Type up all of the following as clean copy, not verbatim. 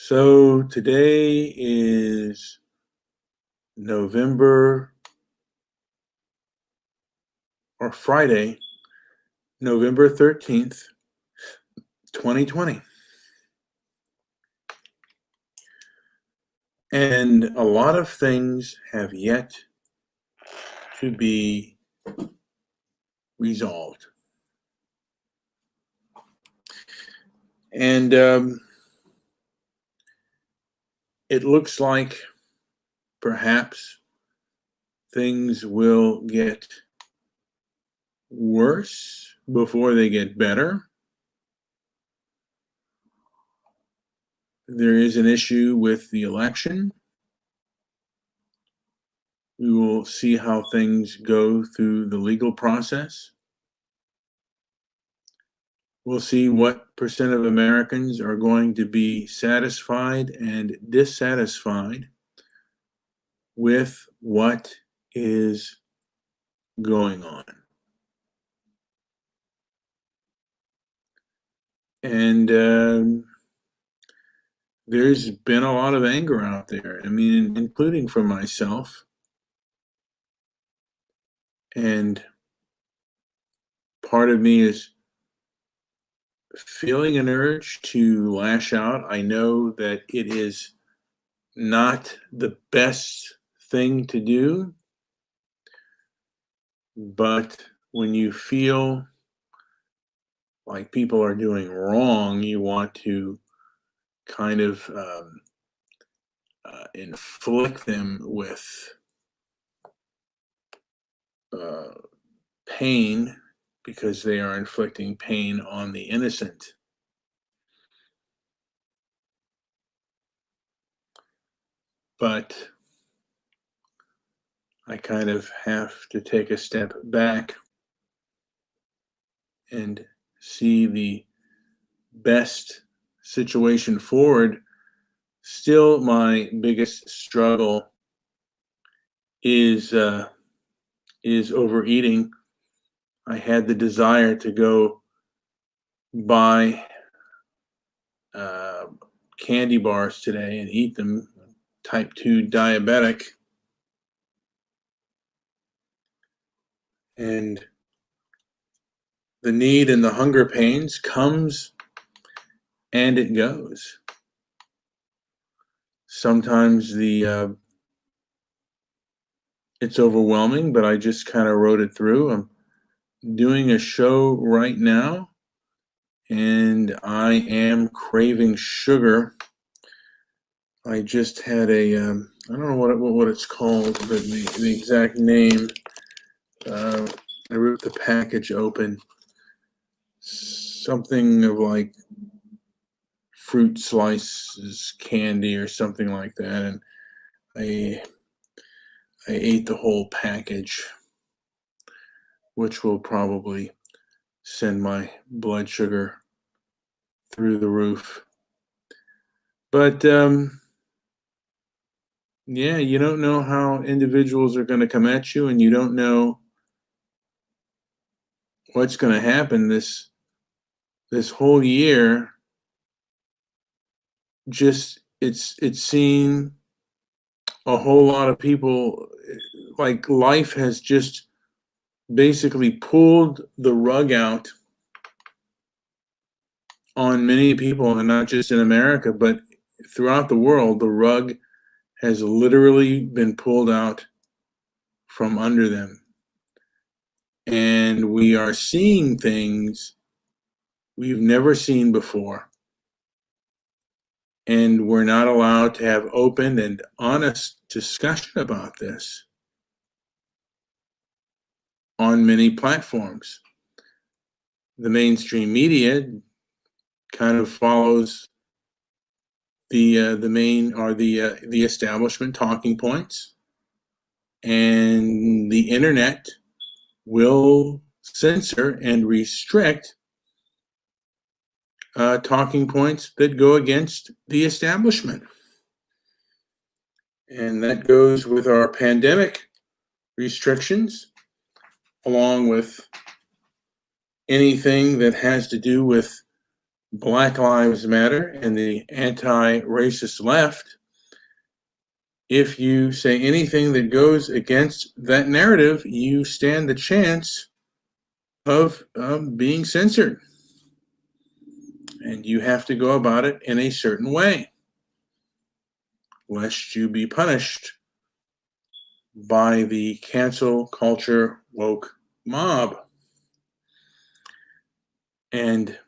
So today is November or Friday, November 13th, 2020. And a lot of things have yet to be resolved. And it looks like perhaps things will get worse before they get better. There is an issue with the election. We will see how things go through the legal process. We'll see what percent of Americans are going to be satisfied and dissatisfied with what is going on. And there's been a lot of anger out there. I mean, including from myself. And part of me is feeling an urge to lash out. I know that it is not the best thing to do, but when you feel like people are doing wrong, you want to kind of inflict them with pain because they are inflicting pain on the innocent. But I kind of have to take a step back and see the best situation forward. Still, my biggest struggle is overeating. I had the desire to go buy candy bars today and eat them. Type 2 diabetic. And the need and the hunger pains comes and it goes. Sometimes it's overwhelming, but I just kind of wrote it through. I'm doing a show right now, and I am craving sugar. I just had I don't know what it's called, but the exact name. I ripped the package open. Something of like fruit slices candy or something like that, and I ate the whole package, which will probably send my blood sugar through the roof. But yeah, you don't know how individuals are going to come at you, and you don't know what's going to happen this whole year. Just it's seen a whole lot of people, like life has just basically pulled the rug out on many people, and not just in America, but throughout the world. The rug has literally been pulled out from under them. And we are seeing things we've never seen before. And we're not allowed to have open and honest discussion about this on many platforms. The mainstream media kind of follows the main or the establishment talking points, and the internet will censor and restrict talking points that go against the establishment. And that goes with our pandemic restrictions, along with anything that has to do with Black Lives Matter and the anti-racist left, if you say anything that goes against that narrative, you stand the chance of being censored. And you have to go about it in a certain way, lest you be punished by the cancel culture woke mob. And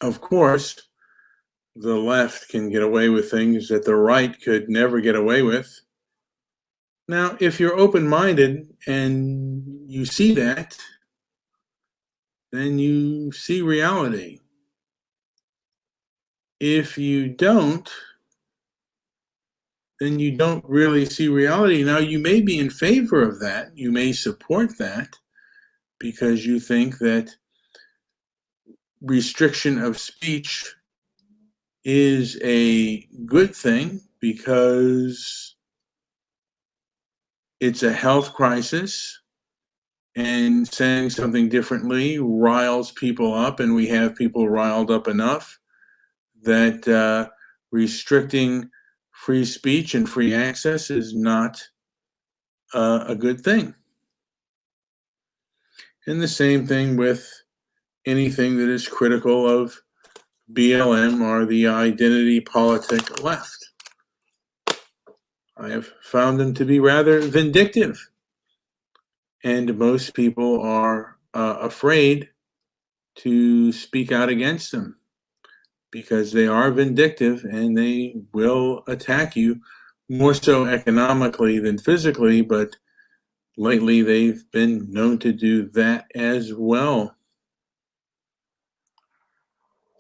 of course, the left can get away with things that the right could never get away with. Now, if you're open-minded and you see that, then you see reality. If you don't, then you don't really see reality. Now, you may be in favor of that. You may support that because you think that restriction of speech is a good thing because it's a health crisis, and saying something differently riles people up, and we have people riled up enough that restricting free speech and free access is not a good thing. And the same thing with anything that is critical of BLM or the identity politic left. I have found them to be rather vindictive, and most people are afraid to speak out against them because they are vindictive and they will attack you, more so economically than physically, but lately they've been known to do that as well.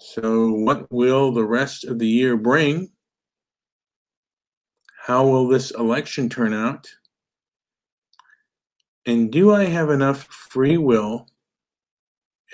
So what will the rest of the year bring? How will this election turn out? And do I have enough free will,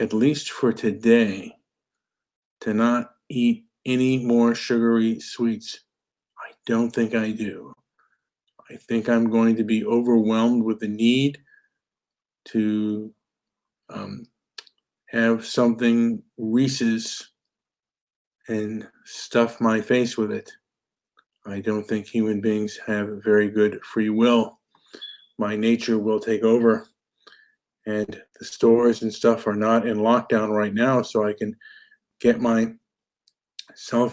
at least for today, to not eat any more sugary sweets? I don't think I do. I think I'm going to be overwhelmed with the need to have something Reese's and stuff my face with it. I don't think human beings have very good free will. My nature will take over. And the stores and stuff are not in lockdown right now, so I can get myself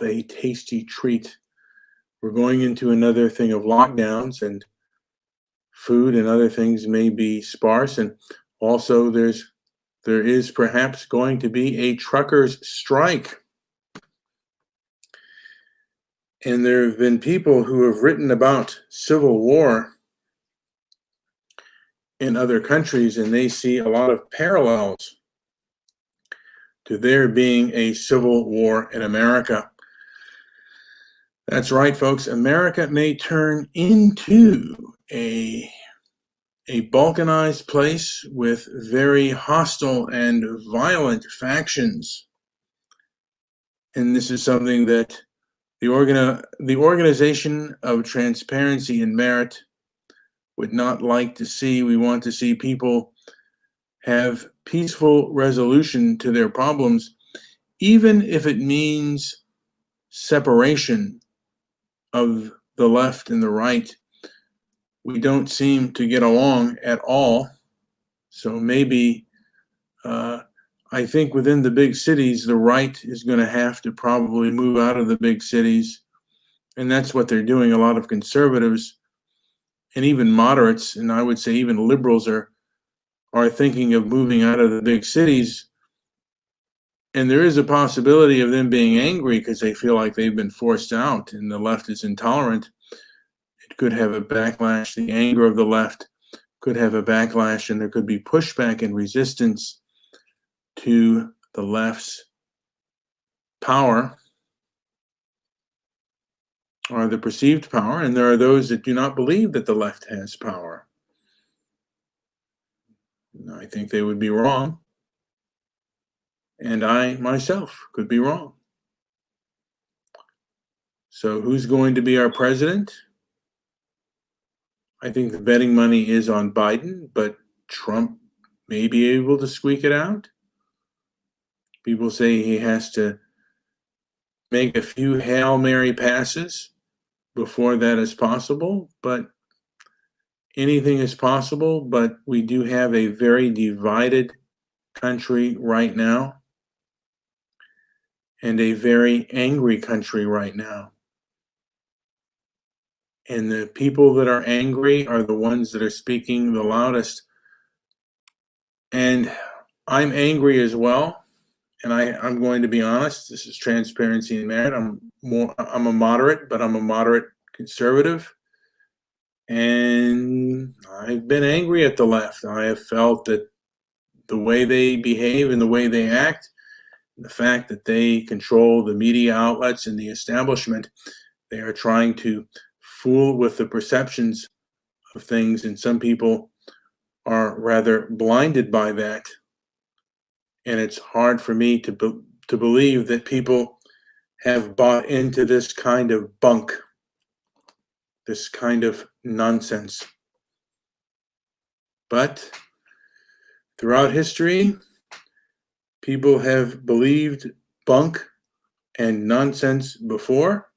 a tasty treat. We're going into another thing of lockdowns, and food and other things may be sparse. And also there is perhaps going to be a truckers' strike. And there have been people who have written about civil war in other countries, and they see a lot of parallels to there being a civil war in America. That's right, folks. America may turn into a balkanized place with very hostile and violent factions. And this is something that the Organization of Transparency and Merit would not like to see. We want to see people have peaceful resolution to their problems, even if it means separation of the left and the right. We don't seem to get along at all. So maybe I think within the big cities, the right is going to have to probably move out of the big cities. And that's what they're doing. A lot of conservatives and even moderates, and I would say even liberals are thinking of moving out of the big cities. And there is a possibility of them being angry because they feel like they've been forced out and the left is intolerant. It could have a backlash. The anger of the left could have a backlash, and there could be pushback and resistance to the left's power or the perceived power. And there are those that do not believe that the left has power. I think they would be wrong. And I myself could be wrong. So who's going to be our president? I think the betting money is on Biden, but Trump may be able to squeak it out People say he has to make a few Hail Mary passes before that is possible, but anything is possible. But we do have a very divided country right now, and a very angry country right now. And the people that are angry are the ones that are speaking the loudest. And I'm angry as well. And I'm going to be honest. This is transparency and merit. I'm a moderate, but I'm a moderate conservative. And I've been angry at the left. I have felt that the way they behave and the way they act, the fact that they control the media outlets and the establishment, they are trying to fool with the perceptions of things, and some people are rather blinded by that. And it's hard for me to believe that people have bought into this kind of bunk, this kind of nonsense. But throughout history, people have believed bunk and nonsense before,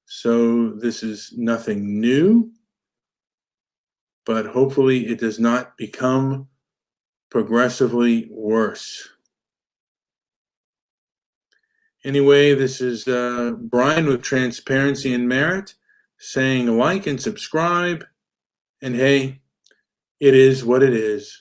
so this is nothing new, but hopefully it does not become progressively worse. Anyway, this is Brian with Transparency and Merit saying like and subscribe, and hey, it is what it is.